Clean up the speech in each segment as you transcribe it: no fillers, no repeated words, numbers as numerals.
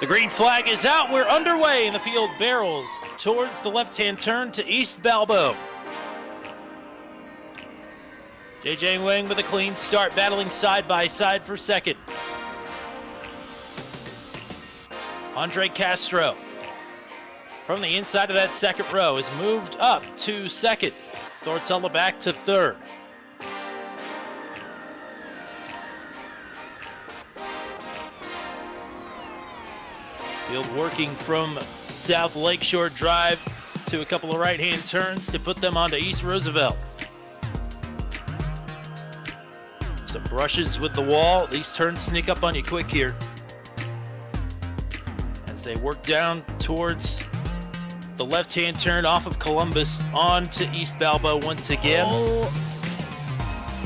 The green flag is out. We're underway, and the field barrels towards the left-hand turn to East Balbo. JJ Wang with a clean start, battling side by side for second. Andre Castro from the inside of that second row has moved up to second. Thortella back to third. Field working from South Lakeshore Drive to a couple of right-hand turns to put them onto East Roosevelt. Some brushes with the wall. These turns sneak up on you quick here as they work down towards the left-hand turn off of Columbus onto East Balbo once again. Oh,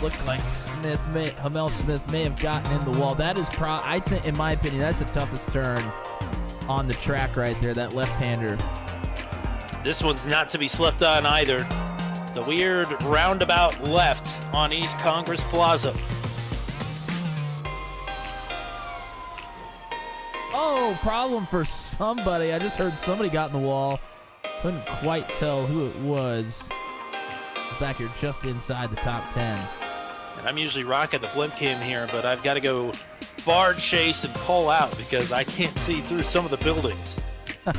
looked like Hamel Smith may have gotten in the wall. That is, I think, in my opinion, that's the toughest turn on the track right there, that left-hander. This one's not to be slept on either. The weird roundabout left on East Congress Plaza. Oh, problem for somebody. I just heard somebody got in the wall. Couldn't quite tell who it was. Back here just inside the top 10. And I'm usually rocking the blimp cam here, but I've got to go far chase and pull out because I can't see through some of the buildings. But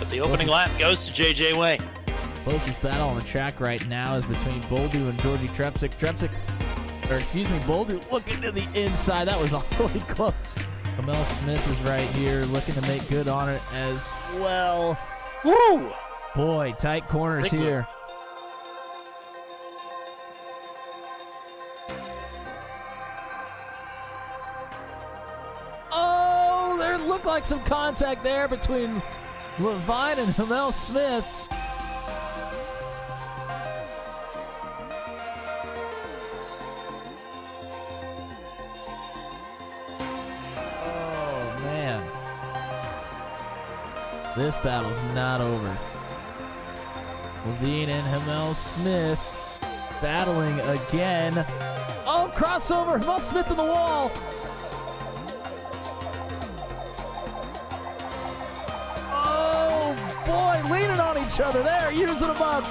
the opening lap goes to JJ Wang. Closest battle on the track right now is between Boldu and Georgie Trepsick. Boldu looking to the inside. That was awfully close. Hamel Smith is right here looking to make good on it as well. Woo! Boy, tight corners here. Oh, there looked like some contact there between Levine and Hamel Smith. This battle's not over. Levine and Hamel Smith battling again. Oh, crossover. Hamel Smith in the wall. Oh, boy, leaning on each other there, using them up.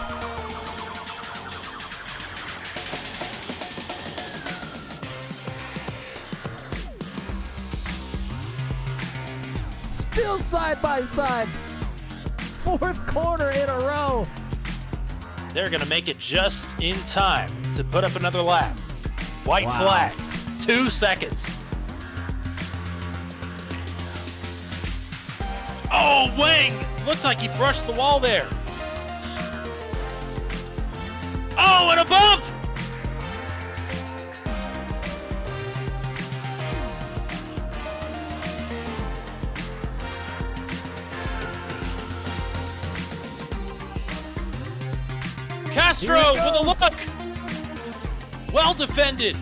Still side by side. Fourth corner in a row. They're going to make it just in time to put up another lap. White flag, 2 seconds. Oh, Wang! Looked like he brushed the wall there. Oh, and a bump! Castro with a look. Well defended,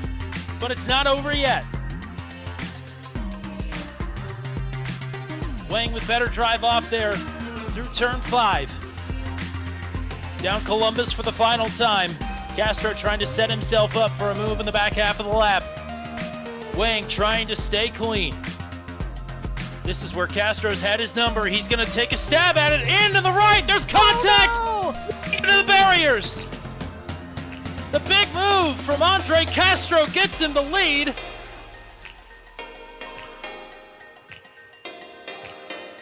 but it's not over yet. Wang with better drive off there through turn 5. Down Columbus for the final time. Castro trying to set himself up for a move in the back half of the lap. Wang trying to stay clean. This is where Castro's had his number. He's going to take a stab at it. Into the right. There's contact. Oh, no! Into the barriers. The big move from Andre Castro gets him the lead.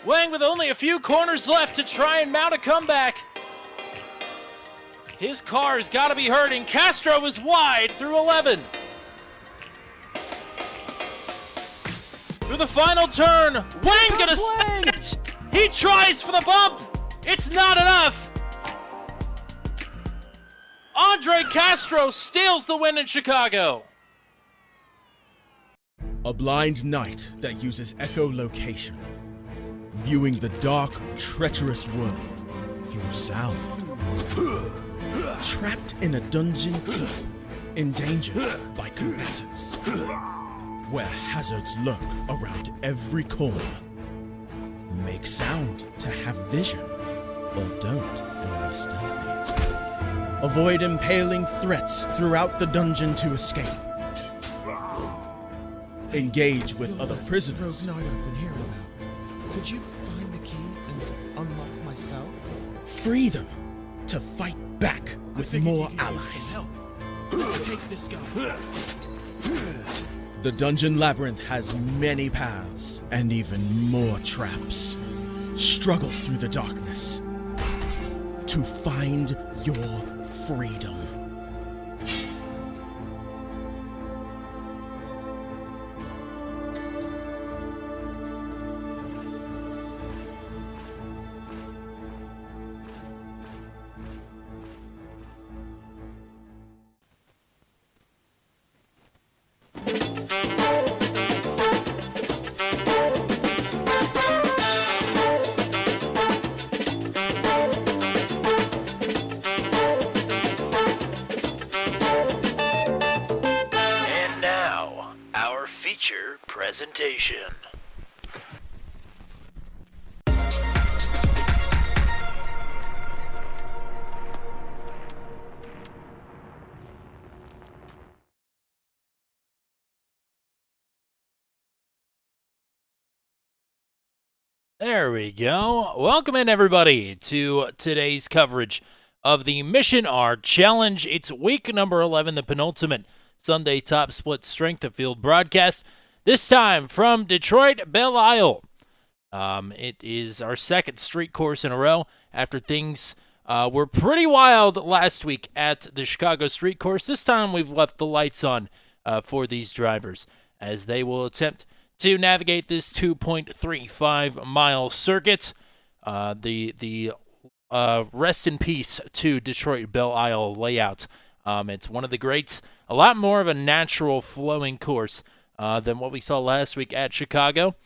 Wang with only a few corners left to try and mount a comeback. His car's got to be hurting. Castro is wide through 11. Through the final turn, Wang gonna set it. He tries for the bump. It's not enough. Andre Castro steals the win in Chicago. A blind knight that uses echolocation, viewing the dark, treacherous world through sound. Trapped in a dungeon, endangered by combatants, where hazards lurk around every corner. Make sound to have vision, or don't and be stealthy. Avoid impaling threats throughout the dungeon to escape. engage with other prisoners, Rogue Knight I've been hearing about. Could you find the key and unlock my cell? free them to fight back with more allies. Let's take this guy. The dungeon labyrinth has many paths and even more traps. Struggle through the darkness to find your freedom. And now, our feature presentation. There we go. Welcome in, everybody, to today's coverage of the Mission R Challenge. It's week number 11, the penultimate Sunday top split strength of field broadcast. This time from Detroit, Belle Isle. It is our second street course in a row after things were pretty wild last week at the Chicago street course. This time we've left the lights on for these drivers as they will attempt to navigate this 2.35-mile circuit. The rest in peace to Detroit Belle Isle layout. It's one of the greats, a lot more of a natural flowing course than what we saw last week at Chicago,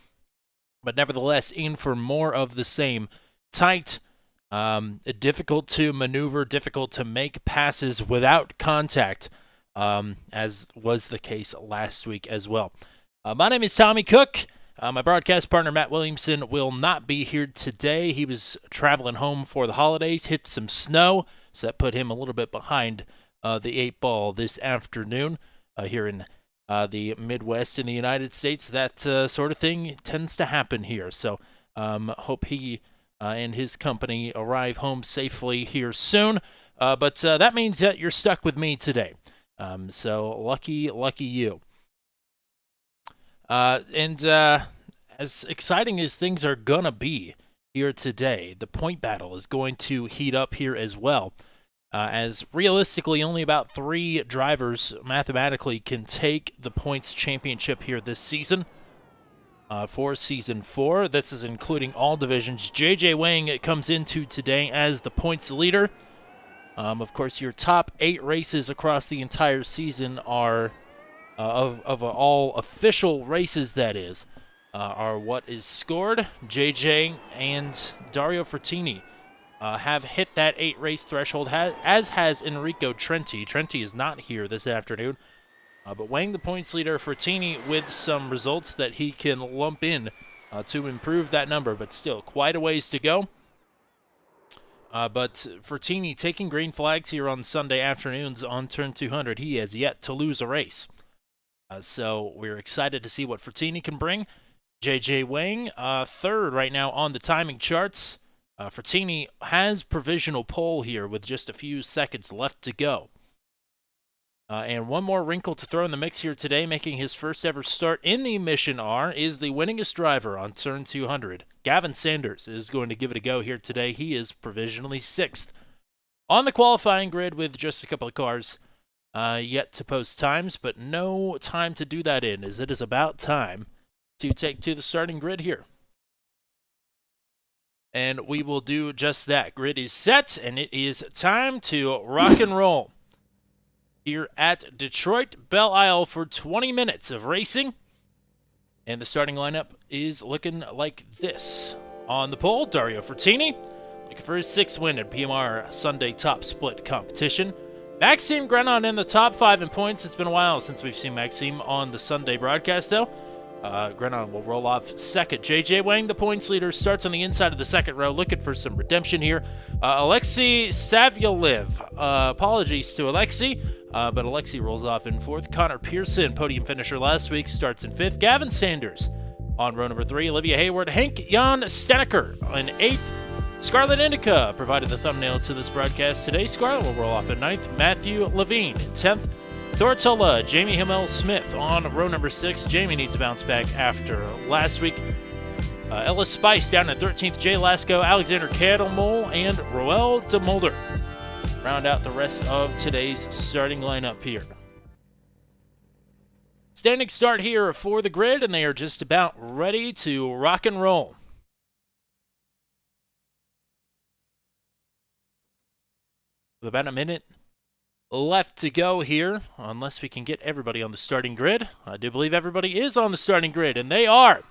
but nevertheless in for more of the same. Tight, difficult to maneuver, difficult to make passes without contact, as was the case last week as well. My name is Tommy Cook. My broadcast partner, Matt Williamson, will not be here today. He was traveling home for the holidays, hit some snow, so that put him a little bit behind the 8-ball this afternoon here in the Midwest in the United States. That sort of thing tends to happen here. So hope he and his company arrive home safely here soon. But that means that you're stuck with me today. So lucky you. And as exciting as things are going to be here today, the point battle is going to heat up here as well. As realistically, only about 3 drivers mathematically can take the points championship here this season. For Season 4, this is including all divisions. JJ Wang comes into today as the points leader. Of course, your top 8 races across the entire season are... of all official races, that is, are what is scored. JJ and Dario Fertini have hit that 8-race threshold, as has Enrico Trenti. Trenti is not here this afternoon, but Wang, the points leader, Fertini with some results that he can lump in to improve that number, but still quite a ways to go. But Fertini taking green flags here on Sunday afternoons on turn 200. He has yet to lose a race. So we're excited to see what Fertini can bring. JJ Wang, third right now on the timing charts. Fertini has provisional pole here with just a few seconds left to go. And one more wrinkle to throw in the mix here today, making his first ever start in the Mission R, is the winningest driver on turn 200. Gavin Sanders is going to give it a go here today. He is provisionally 6th. On the qualifying grid with just a couple of cars yet to post times, but no time to do that in, as it is about time to take to the starting grid here. And we will do just that. Grid is set, and it is time to rock and roll here at Detroit Belle Isle for 20 minutes of racing. And the starting lineup is looking like this. On the pole, Dario Fertini, looking for his 6th win at PMR Sunday Top Split competition. Maxime Grenon in the top 5 in points. It's been a while since we've seen Maxime on the Sunday broadcast, though. Grenon will roll off second. JJ Wang, the points leader, starts on the inside of the second row, looking for some redemption here. Alexei Savyalev, apologies to Alexei, but Alexei rolls off in fourth. Connor Pearson, podium finisher last week, starts in fifth. Gavin Sanders on row number 3. Olivia Hayward, Hank Jan Steneker in eighth. Scarlet Indica provided the thumbnail to this broadcast today. Scarlet will roll off in ninth. Matthew Levine in 10th. Thortola, Jamie Himmel-Smith on row number 6. Jamie needs a bounce back after last week. Ellis Spice down at 13th. Jay Lasco, Alexander Cattlemole, and Roel DeMulder round out the rest of today's starting lineup here. Standing start here for the grid, and they are just about ready to rock and roll. With about a minute left to go here, unless we can get everybody on the starting grid. I do believe everybody is on the starting grid, and they are.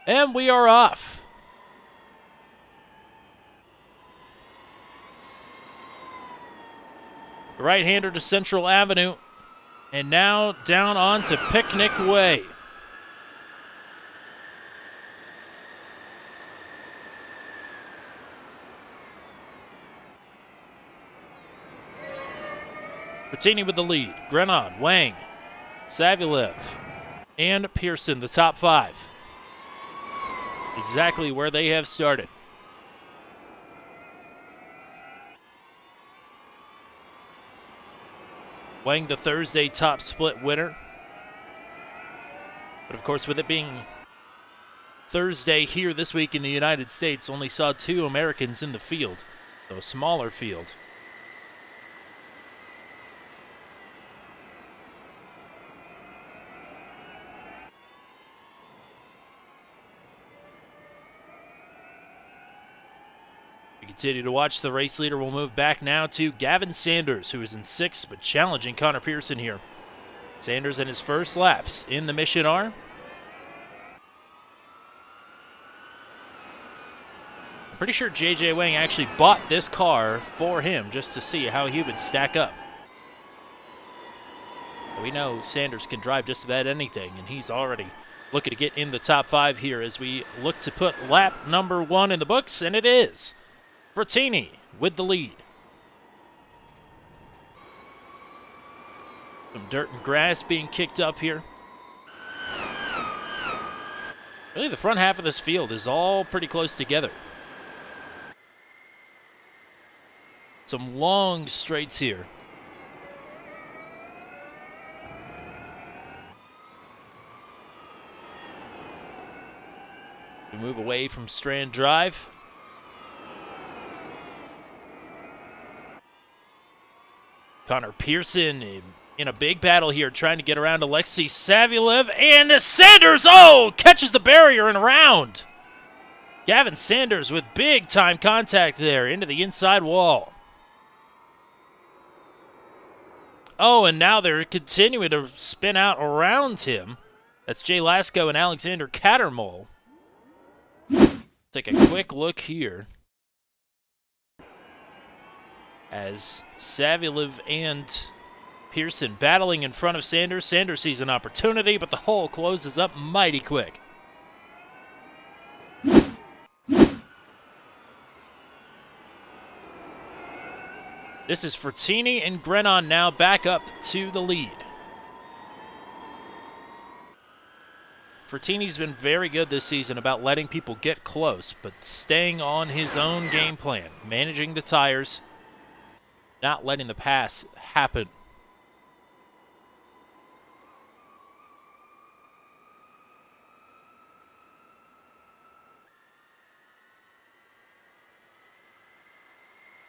And we are off. Right-hander to Central Avenue, and now down onto Picnic Way. Bertini with the lead. Grenon, Wang, Savyalev, and Pearson, the top 5. Exactly where they have started. Wang, the Thursday top split winner. But of course, with it being Thursday here this week in the United States, only saw 2 Americans in the field, so a smaller field. Continue to watch. The race leader will move back now to Gavin Sanders, who is in 6th, but challenging Connor Pearson here. Sanders in his first laps in the Mission R. I'm pretty sure JJ Wang actually bought this car for him just to see how he would stack up. We know Sanders can drive just about anything, and he's already looking to get in the top 5 here as we look to put lap number 1 in the books, and it is Bertini with the lead. Some dirt and grass being kicked up here. Really, the front half of this field is all pretty close together. Some long straights here. We move away from Strand Drive. Connor Pearson in a big battle here, trying to get around Alexei Savyalev, and Sanders, catches the barrier and around. Gavin Sanders with big time contact there into the inside wall. And now they're continuing to spin out around him. That's Jay Lasco and Alexander Cattermole. Take a quick look here as Savyalev and Pearson battling in front of Sanders. Sanders sees an opportunity, but the hole closes up mighty quick. This is Fertini and Grenon now back up to the lead. Fertini's been very good this season about letting people get close, but staying on his own game plan, managing the tires, not letting the pass happen.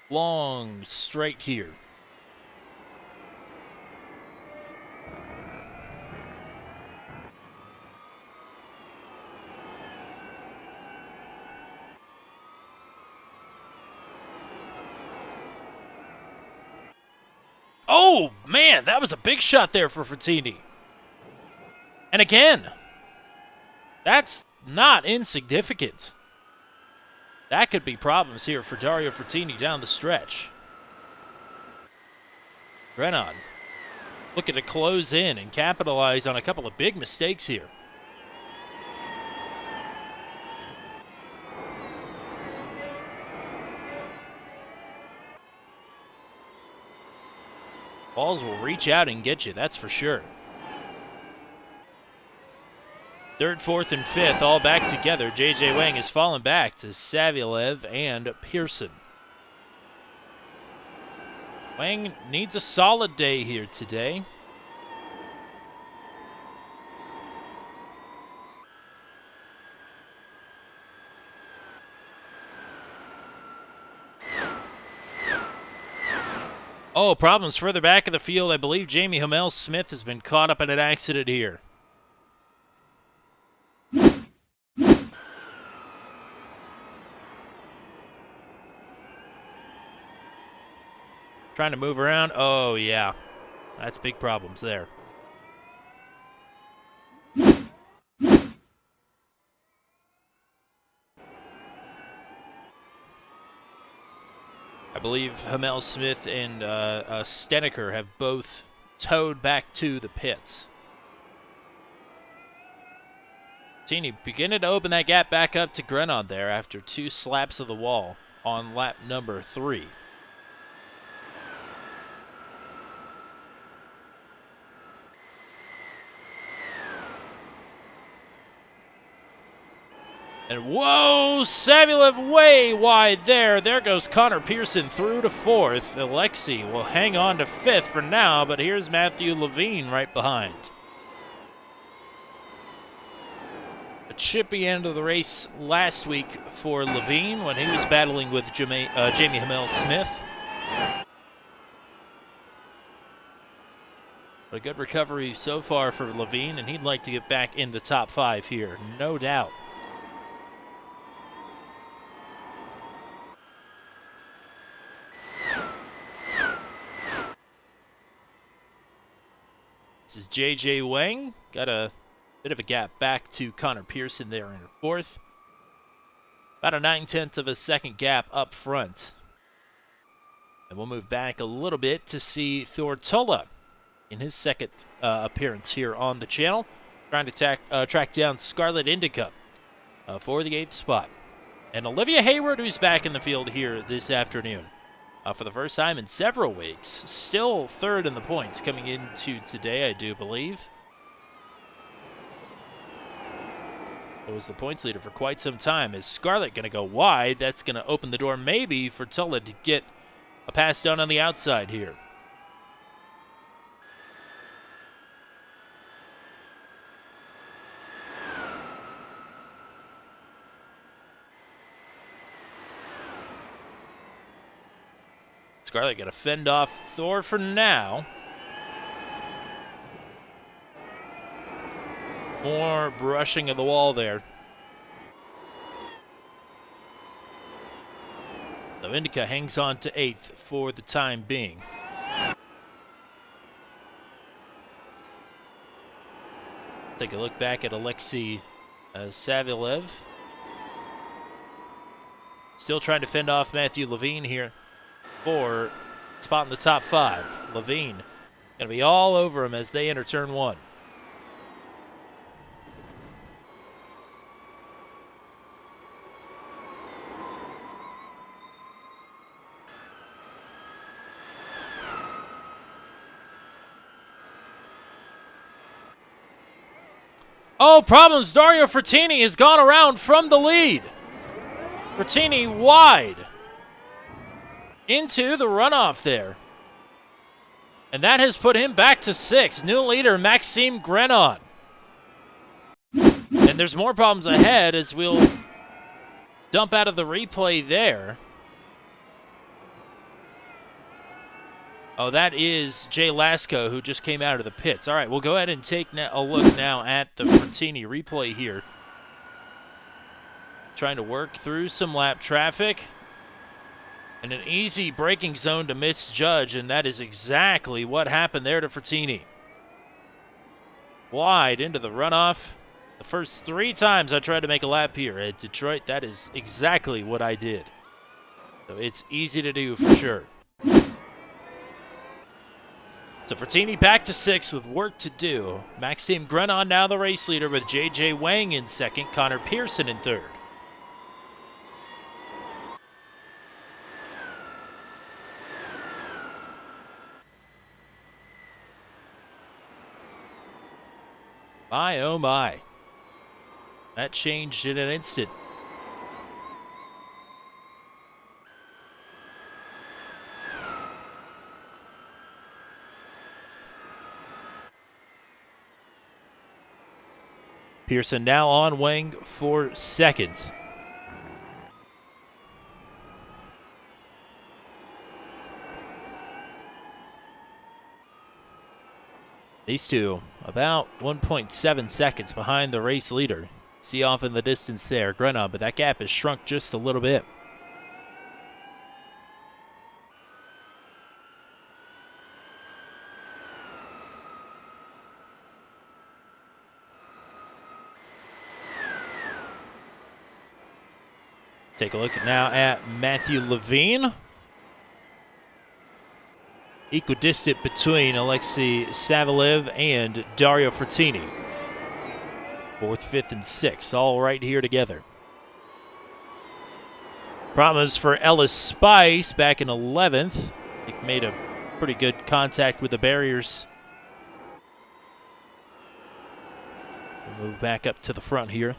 Long straight here. Oh, man, that was a big shot there for Fertini. And again, that's not insignificant. That could be problems here for Dario Fertini down the stretch. Grenon looking to close in and capitalize on a couple of big mistakes here. Balls will reach out and get you, that's for sure. Third, fourth, and fifth all back together. J.J. Wang has fallen back to Savilev and Pearson. Wang needs a solid day here today. Oh, problems further back in the field. I believe Jamie Hamel-Smith has been caught up in an accident here. Trying to move around. Oh, yeah. That's big problems there. I believe Hamel-Smith and Steneker have both towed back to the pits. Tini beginning to open that gap back up to Grenon there after 2 slaps of the wall on lap number 3. And whoa, Savilev way wide there. There goes Connor Pearson through to 4th. Alexei will hang on to 5th for now, but here's Matthew Levine right behind. A chippy end of the race last week for Levine when he was battling with Jamie Hamel-Smith. But a good recovery so far for Levine, and he'd like to get back in the top 5 here, no doubt. This is J.J. Wang. Got a bit of a gap back to Connor Pearson there in 4th. About a 9/10 of a second gap up front. And we'll move back a little bit to see Thortola in his second appearance here on the channel. Trying to track down Scarlet Indica for the 8th spot. And Olivia Hayward, who's back in the field here this afternoon. For the first time in several weeks. Still 3rd in the points coming into today, I do believe. It was the points leader for quite some time. Is Scarlett going to go wide? That's going to open the door maybe for Tulla to get a pass down on the outside here. Scarlett going to fend off Thor for now. More brushing of the wall there. So Indica hangs on to 8th for the time being. Take a look back at Alexei Savilev. Still trying to fend off Matthew Levine here for spot in the top 5. Levine going to be all over him as they enter turn 1. Oh, problems. Dario Frattini has gone around from the lead. Frattini wide into the runoff there. And that has put him back to 6th. New leader, Maxime Grenon. And there's more problems ahead as we'll dump out of the replay there. Oh, that is Jay Lasco, who just came out of the pits. All right, we'll go ahead and take a look now at the Frattini replay here. Trying to work through some lap traffic. And an easy braking zone to misjudge, and that is exactly what happened there to Frattini. Wide into the runoff. The first 3 times I tried to make a lap here at Detroit, that is exactly what I did. So it's easy to do for sure. So Fertini back to 6 with work to do. Maxime Grenon now the race leader with J.J. Wang in second, Connor Pearson in third. My, oh my. That changed in an instant. Pearson now on Wang for second. These two about 1.7 seconds behind the race leader. See off in the distance there, Grenon, but that gap has shrunk just a little bit. Take a look now at Matthew Levine. Equidistant between Alexei Savalev and Dario Fertini. 4th, 5th, and 6th, all right here together. Problems for Ellis Spice back in 11th. I think made a pretty good contact with the barriers. We'll move back up to the front here.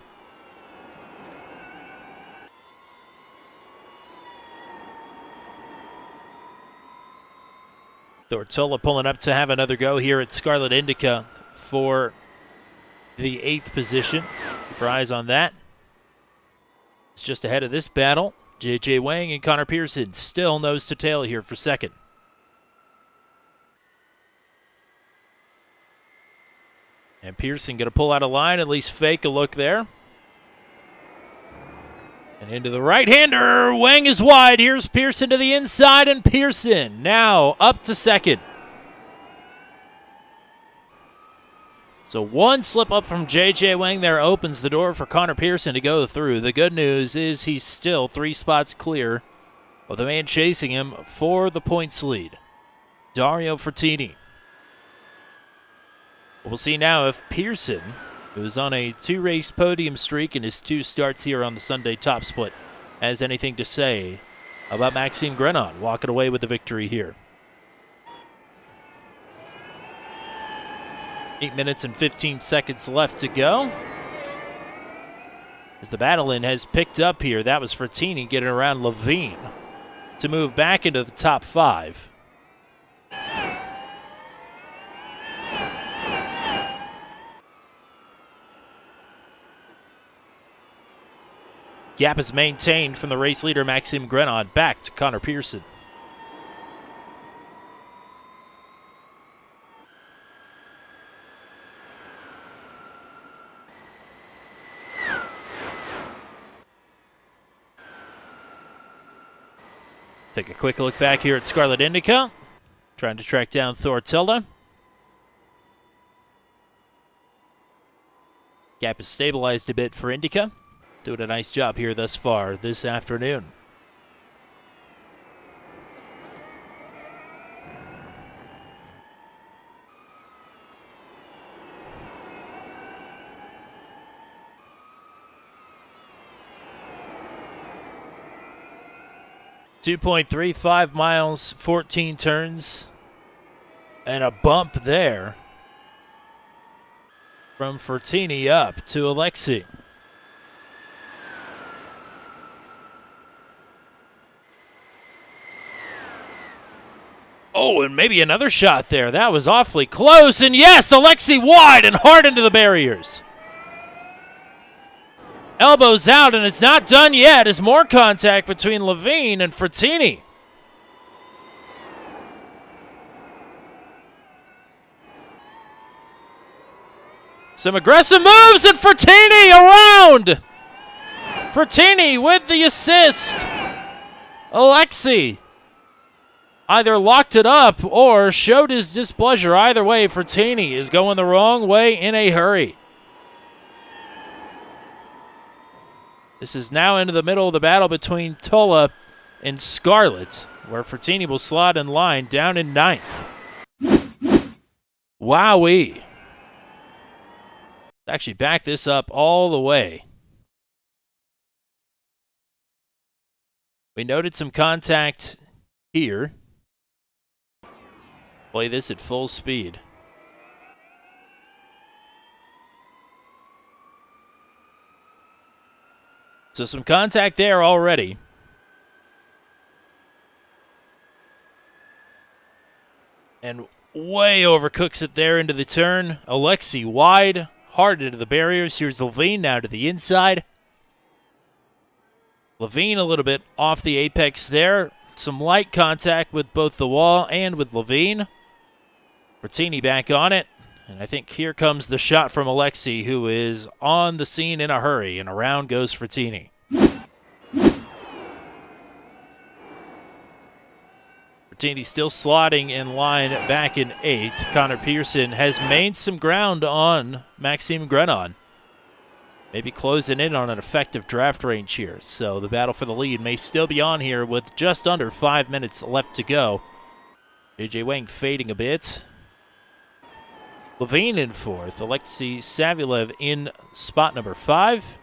Tortola pulling up to have another go here at Scarlet Indica for the 8th position. Keep your eyes on that. It's just ahead of this battle. J.J. Wang and Connor Pearson still nose to tail here for second. And Pearson going to pull out a line, at least fake a look there. And into the right-hander. Wang is wide. Here's Pearson to the inside, and Pearson now up to second. So one slip up from J.J. Wang there opens the door for Connor Pearson to go through. The good news is he's still 3 spots clear of the man chasing him for the points lead, Dario Fertini. We'll see now if Pearson, who's on a 2-race podium streak in his 2 starts here on the Sunday Top Split, has anything to say about Maxime Grenon walking away with the victory here. 8 minutes and 15 seconds left to go. As the battle in has picked up here, that was Fertini getting around Levine to move back into the top 5. Gap is maintained from the race leader Maxime Grenon back to Connor Pearson. Take a quick look back here at Scarlet Indica, trying to track down Thortilla. Gap is stabilized a bit for Indica. Doing a nice job here thus far this afternoon. .35 miles, 14 turns, and a bump there from Fertini up to Alexei. Oh, and maybe another shot there. That was awfully close. And yes, Alexei wide and hard into the barriers. Elbows out, and it's not done yet. There's more contact between Levine and Fertini. Some aggressive moves, and Fertini around. Fertini with the assist. Alexei either locked it up or showed his displeasure. Either way, Fertini is going the wrong way in a hurry. This is now into the middle of the battle between Tola and Scarlet, where Fertini will slot in line down in 9th. Wowee. Actually back this up all the way. We noted some contact here. Play this at full speed. So some contact there already. And way overcooks it there into the turn. Alexi wide, hard into the barriers. Here's Levine now to the inside. Levine a little bit off the apex there. Some light contact with both the wall and with Levine. Bertini back on it. And I think here comes the shot from Alexi, who is on the scene in a hurry. And around goes Frattini. Frattini still slotting in line back in 8th. Connor Pearson has made some ground on Maxime Grenon. Maybe closing in on an effective draft range here. So the battle for the lead may still be on here with just under 5 minutes left to go. JJ Wang fading a bit. Levine in 4th. Alexei Savilev in spot number 5.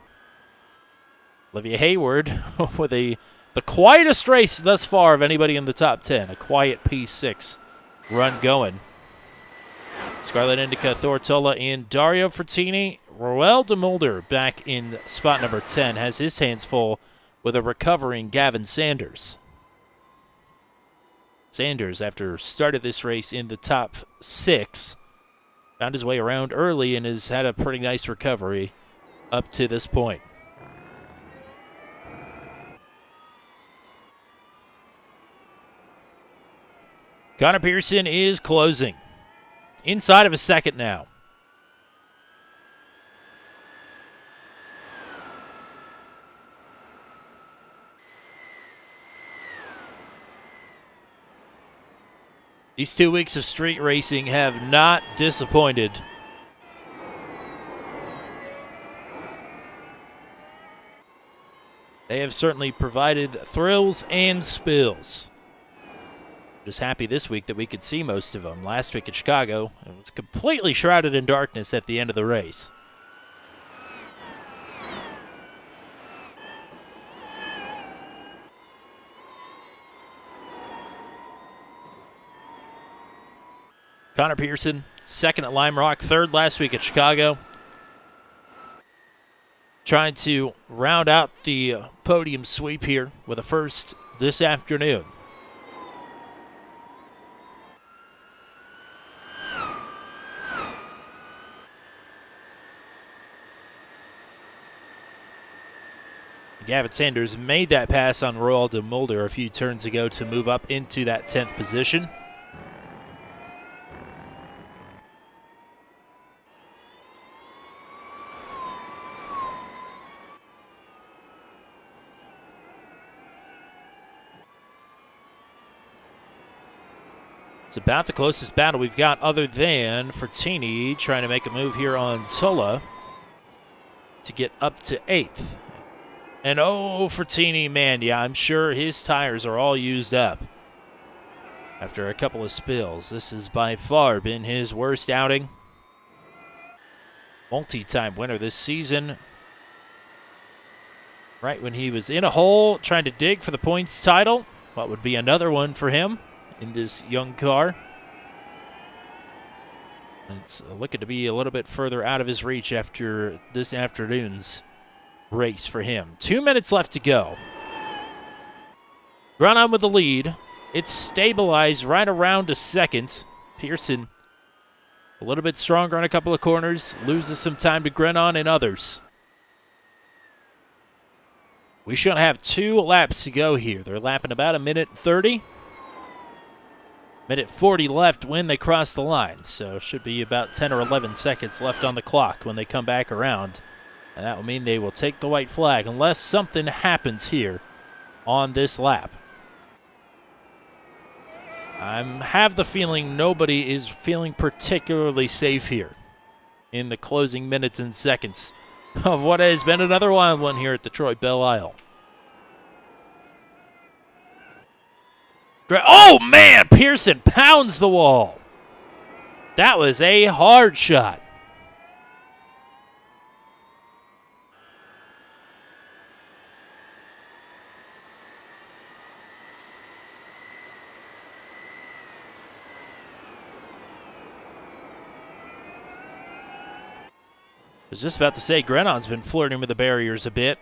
Olivia Hayward with the quietest race thus far of anybody in the top 10. A quiet P6 run going. Scarlet Indica, Thortola in Dario Frattini. Roel de Mulder back in spot number 10 has his hands full with a recovering Gavin Sanders. Sanders, after started this race in the top 6, found his way around early and has had a pretty nice recovery up to this point. Connor Pearson is closing. Inside of a second now. These 2 weeks of street racing have not disappointed. They have certainly provided thrills and spills. Just happy this week that we could see most of them. Last week at Chicago, it was completely shrouded in darkness at the end of the race. Connor Pearson, 2nd at Lime Rock, 3rd last week at Chicago. Trying to round out the podium sweep here with a first this afternoon. Gavin Sanders made that pass on Roel de Mulder a few turns ago to move up into that 10th position. It's about the closest battle we've got other than Frattini trying to make a move here on Tola to get up to 8th. And oh, Frattini, man, yeah, I'm sure his tires are all used up after a couple of spills. This has by far been his worst outing. Multi-time winner this season. Right when he was in a hole trying to dig for the points title. What would be another one for him in this young car. And it's looking to be a little bit further out of his reach after this afternoon's race for him. 2 minutes left to go. Grenon with the lead. It's stabilized right around a second. Pearson a little bit stronger on a couple of corners. Loses some time to Grenon and others. We should have 2 laps to go here. They're lapping about 1:30. 1:40 left when they cross the line. So should be about 10 or 11 seconds left on the clock when they come back around. And that will mean they will take the white flag unless something happens here on this lap. I have the feeling nobody is feeling particularly safe here in the closing minutes and seconds of what has been another wild one here at Detroit Belle Isle. Oh, man! Pearson pounds the wall. That was a hard shot. I was just about to say Grenon's been flirting with the barriers a bit.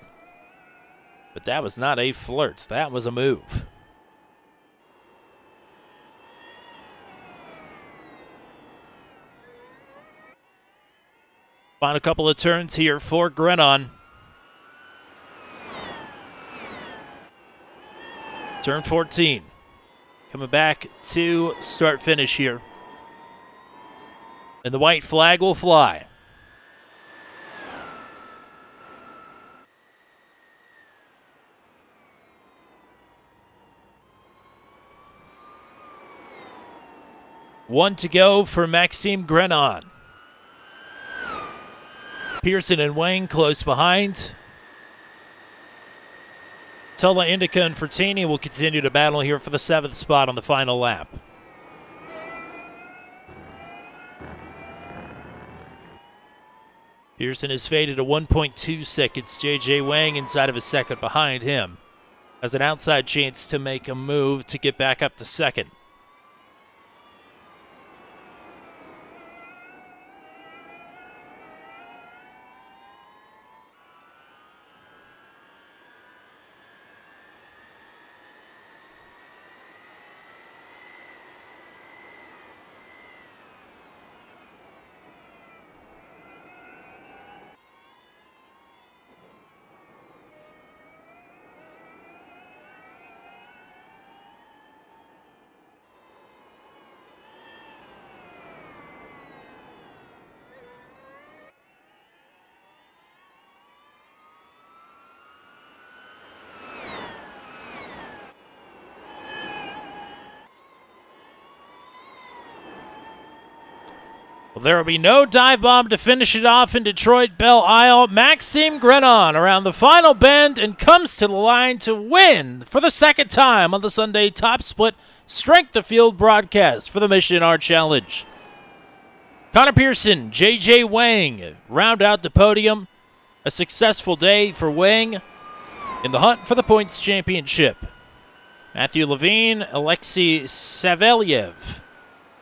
But that was not a flirt. That was a move. Final couple of turns here for Grenon. Turn 14. Coming back to start-finish here. And the white flag will fly. One to go for Maxime Grenon. Pearson and Wang close behind. Tola, Indica, and Fertini will continue to battle here for the 7th spot on the final lap. Pearson is faded to 1.2 seconds. JJ Wang inside of a second behind him. Has an outside chance to make a move to get back up to second. Well, there will be no dive bomb to finish it off in Detroit Belle Isle. Maxime Grenon around the final bend and comes to the line to win for the 2nd time on the Sunday Top Split Strength of Field broadcast for the Mission R Challenge. Connor Pearson, JJ Wang round out the podium. A successful day for Wang in the hunt for the points championship. Matthew Levine, Alexei Savelyev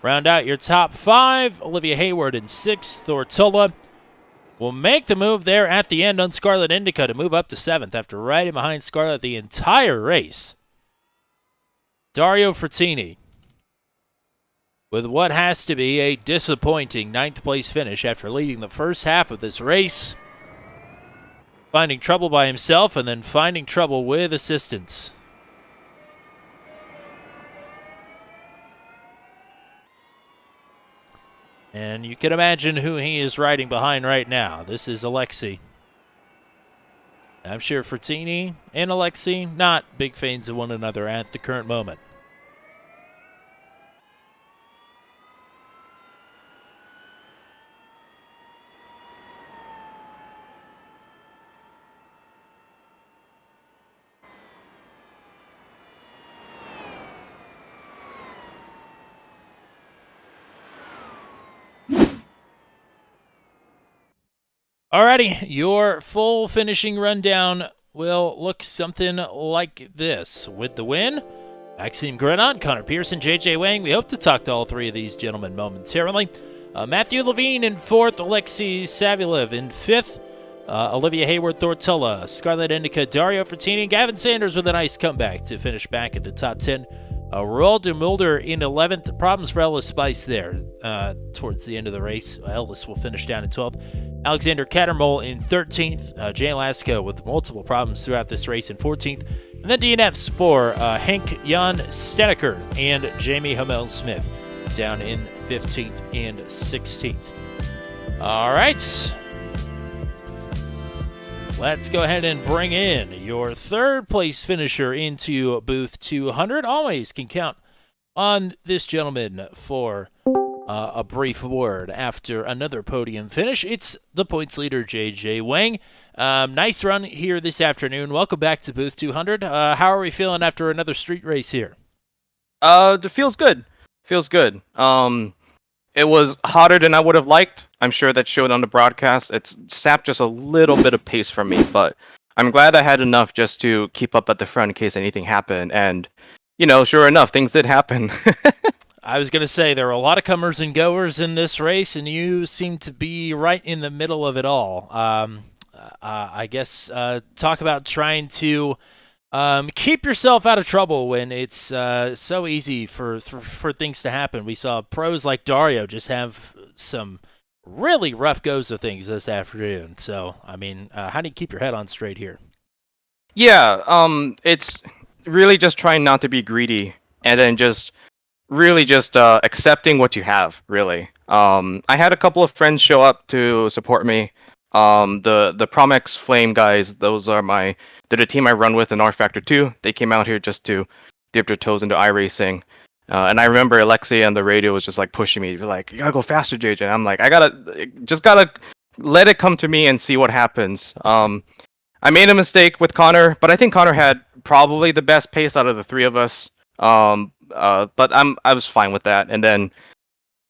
round out your top 5. Olivia Hayward in 6th. Ortola will make the move there at the end on Scarlet Indica to move up to 7th after riding behind Scarlet the entire race. Dario Fertini with what has to be a disappointing 9th place finish after leading the first half of this race. Finding trouble by himself and then finding trouble with assistance. And you can imagine who he is riding behind right now. This is Alexei. I'm sure Fertini and Alexei not big fans of one another at the current moment. Alrighty, your full finishing rundown will look something like this. With the win, Maxime Grenon, Connor Pearson, JJ Wang. We hope to talk to all 3 of these gentlemen momentarily. Matthew Levine in 4th, Alexei Savelyev in 5th, Olivia Hayward, Thortella, Scarlet Indica, Dario Fertini, and Gavin Sanders with a nice comeback to finish back at the top 10. Roel de Mulder in 11th. Problems for Ellis Spice there towards the end of the race. Ellis will finish down in 12th. Alexander Cattermole in 13th. Jay Lasco with multiple problems throughout this race in 14th. And then DNFs for Henk Jan Steneker and Jamie Hamel-Smith down in 15th and 16th. All right. Let's go ahead and bring in your 3rd place finisher into booth 200. Always can count on this gentleman for a brief word after another podium finish. It's the points leader, JJ Wang. Nice run here this afternoon. Welcome back to booth 200. How are we feeling after another street race here? It feels good. Feels good. it was hotter than I would have liked. I'm sure that showed on the broadcast. It's sapped just a little bit of pace from me, but I'm glad I had enough just to keep up at the front in case anything happened. And, sure enough, things did happen. I was going to say there are a lot of comers and goers in this race, and you seem to be right in the middle of it all. I guess talk about trying to keep yourself out of trouble when it's so easy for things to happen. We saw pros like Dario just have some really rough goes of things this afternoon. So, I mean, how do you keep your head on straight here? Yeah, it's really just trying not to be greedy, and then just really just accepting what you have, really. I had a couple of friends show up to support me. The Promex Flame guys, they're the team I run with in R Factor 2. They came out here just to dip their toes into iRacing. And I remember Alexei on the radio was just like pushing me, like, you gotta go faster, JJ. And I'm like, I gotta let it come to me and see what happens. I made a mistake with Connor, but I think Connor had probably the best pace out of the three of us. But I was fine with that. And then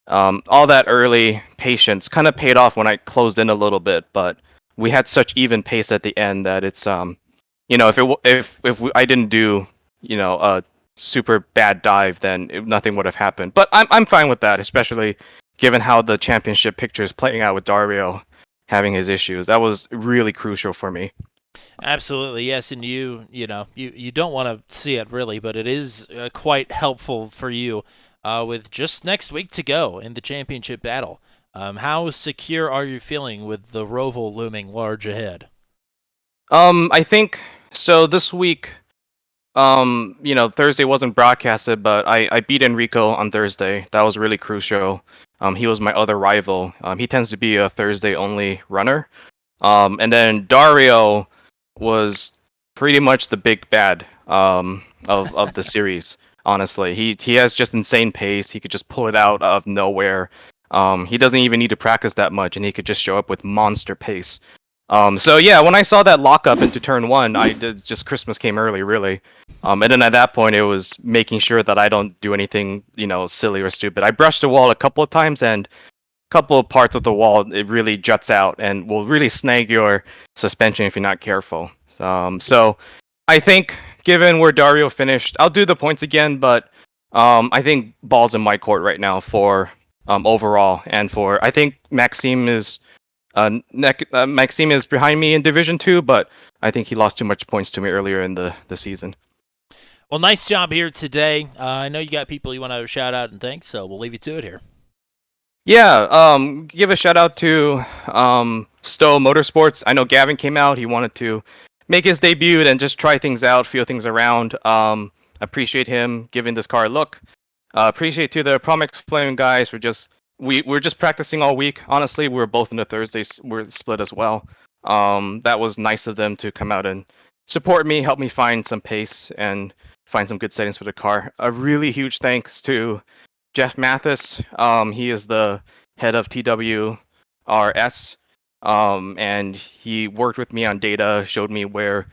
all that early patience kind of paid off when I closed in a little bit. But we had such even pace at the end that it's if I didn't do a super bad dive, then nothing would have happened. But I'm fine with that, especially given how the championship picture is playing out with Dario having his issues. That was really crucial for me. Absolutely, yes, and you don't want to see it really, but it is quite helpful for you with just next week to go in the championship battle. How secure are you feeling with the Roval looming large ahead? I think so. This week, Thursday wasn't broadcasted, but I beat Enrico on Thursday. That was really crucial. He was my other rival. He tends to be a Thursday only runner. And then Dario was pretty much the big bad of the series. Honestly, he has just insane pace. He could just pull it out of nowhere. He doesn't even need to practice that much, and he could just show up with monster pace. So yeah, when I saw that lockup into turn one, just Christmas came early, really. And then at that point, it was making sure that I don't do anything, silly or stupid. I brushed the wall a couple of times, and a couple of parts of the wall it really juts out and will really snag your suspension if you're not careful. So I think, given where Dario finished, I'll do the points again, but I think ball's in my court right now for overall, and for I think Maxime is behind me in Division 2, but I think he lost too much points to me earlier in the season. Well, nice job here today. I know you got people you want to shout out and thank, so we'll leave you to it here. Yeah, give a shout out to Stowe Motorsports. I know Gavin came out. He wanted to make his debut and just try things out, feel things around. Appreciate him giving this car a look. Appreciate to the Promex Flame guys for we're just practicing all week. Honestly, we're both in the Thursdays. We're split as well. That was nice of them to come out and support me, help me find some pace and find some good settings for the car. A really huge thanks to Jeff Mathis. He is the head of TWRS, and he worked with me on data, showed me where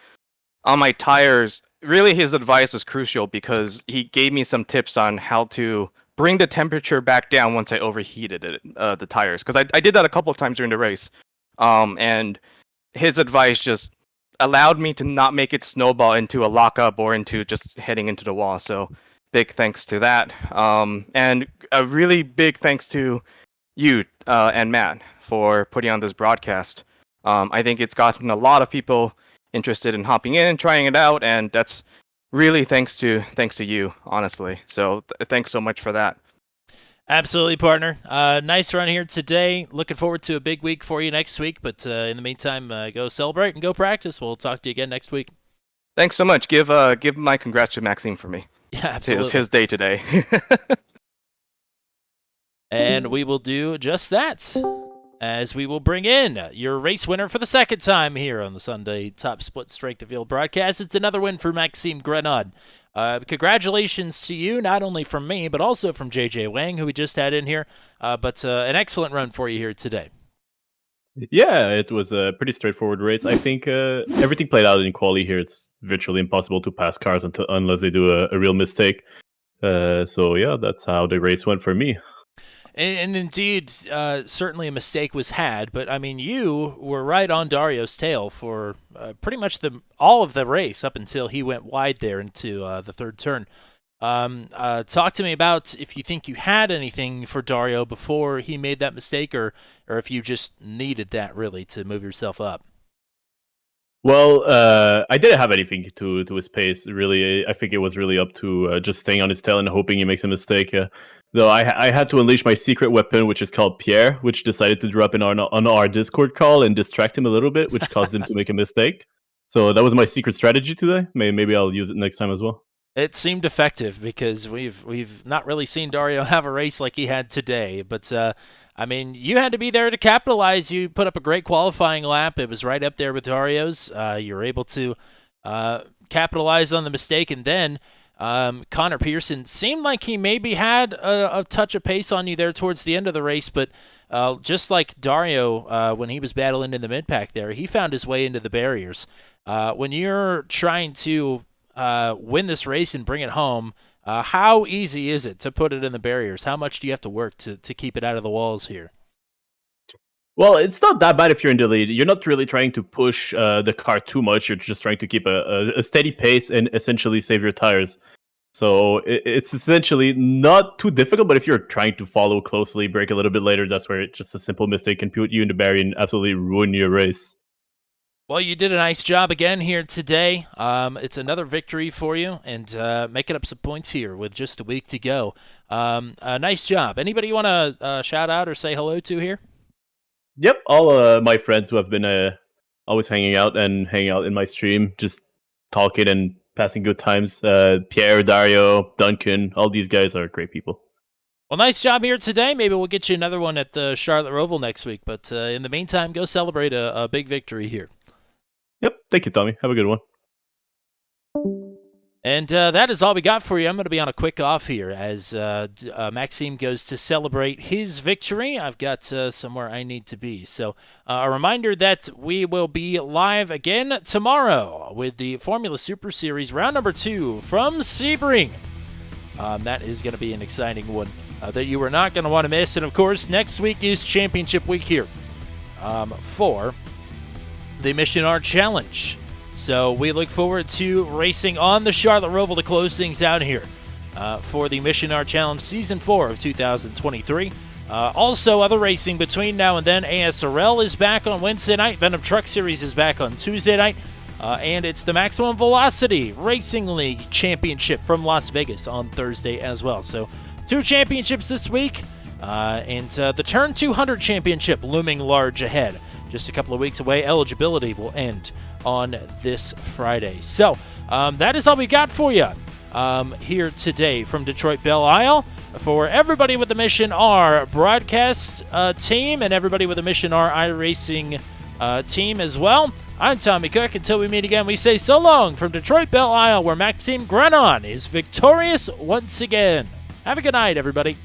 on my tires. Really, his advice was crucial because he gave me some tips on how to bring the temperature back down once I overheated the tires. Because I did that a couple of times during the race, and his advice just allowed me to not make it snowball into a lockup or into just heading into the wall. So big thanks to that. And a really big thanks to you and Matt for putting on this broadcast. I think it's gotten a lot of people interested in hopping in and trying it out, and that's really thanks to you, honestly. So thanks so much for that. Absolutely, partner. Nice run here today. Looking forward to a big week for you next week, but in the meantime, go celebrate and go practice. We'll talk to you again next week. Thanks so much. Give my congrats to Maxime for me. Yeah, absolutely. It was his day today. And we will do just that, as we will bring in your race winner for the second time here on the Sunday Top Split Strength of Field broadcast. It's another win for Maxime Grenade. Congratulations to you, not only from me, but also from JJ Wang, who we just had in here. But an excellent run for you here today. Yeah, it was a pretty straightforward race. I think everything played out in quali here. It's virtually impossible to pass cars unless they do a real mistake. So yeah, that's how the race went for me. And indeed, certainly a mistake was had, but I mean, you were right on Dario's tail for pretty much all of the race up until he went wide there into the third turn. Talk to me about if you think you had anything for Dario before he made that mistake, or if you just needed that really to move yourself up. Well, I didn't have anything to his pace, really. I think it was really up to just staying on his tail and hoping he makes a mistake. Though I had to unleash my secret weapon, which is called Pierre, which decided to drop in on our Discord call and distract him a little bit, which caused him to make a mistake. So that was my secret strategy today. Maybe I'll use it next time as well. It seemed effective because we've not really seen Dario have a race like he had today. But, I mean, you had to be there to capitalize. You put up a great qualifying lap. It was right up there with Dario's. You were able to capitalize on the mistake. And then Connor Pearson seemed like he maybe had a touch of pace on you there towards the end of the race. But just like Dario, when he was battling in the mid-pack there, he found his way into the barriers. When you're trying to win this race and bring it home, how easy is it to put it in the barriers? How much do you have to work to keep it out of the walls here? Well, it's not that bad if you're in the lead. You're not really trying to push the car too much. You're just trying to keep a steady pace and essentially save your tires. So it's essentially not too difficult, but if you're trying to follow closely, brake a little bit later, that's where just a simple mistake can put you in the barrier and absolutely ruin your race. Well, you did a nice job again here today. It's another victory for you, and making up some points here with just a week to go. Nice job. Anybody you want to shout out or say hello to here? Yep, all my friends who have been always hanging out in my stream, just talking and passing good times. Pierre, Dario, Duncan, all these guys are great people. Well, nice job here today. Maybe we'll get you another one at the Charlotte Roval next week. But in the meantime, go celebrate a big victory here. Yep, thank you, Tommy. Have a good one. And that is all we got for you. I'm going to be on a quick off here as Maxime goes to celebrate his victory. I've got somewhere I need to be. So a reminder that we will be live again tomorrow with the Formula Super Series round number 2 from Sebring. That is going to be an exciting one that you are not going to want to miss. And, of course, next week is Championship Week here for the Mission R Challenge. So we look forward to racing on the Charlotte Roval to close things out here for the Mission R Challenge Season 4 of 2023. Also, other racing between now and then. ASRL is back on Wednesday night. Venom Truck Series is back on Tuesday night. And it's the Maximum Velocity Racing League Championship from Las Vegas on Thursday as well. So 2 championships this week. And the Turn 200 Championship looming large ahead. Just a couple of weeks away. Eligibility will end on this Friday. So that is all we got for you here today from Detroit Belle Isle. For everybody with the Mission R broadcast team and everybody with the Mission R iRacing team as well, I'm Tommy Cook. Until we meet again, we say so long from Detroit Belle Isle, where Maxime Grenon is victorious once again. Have a good night, everybody.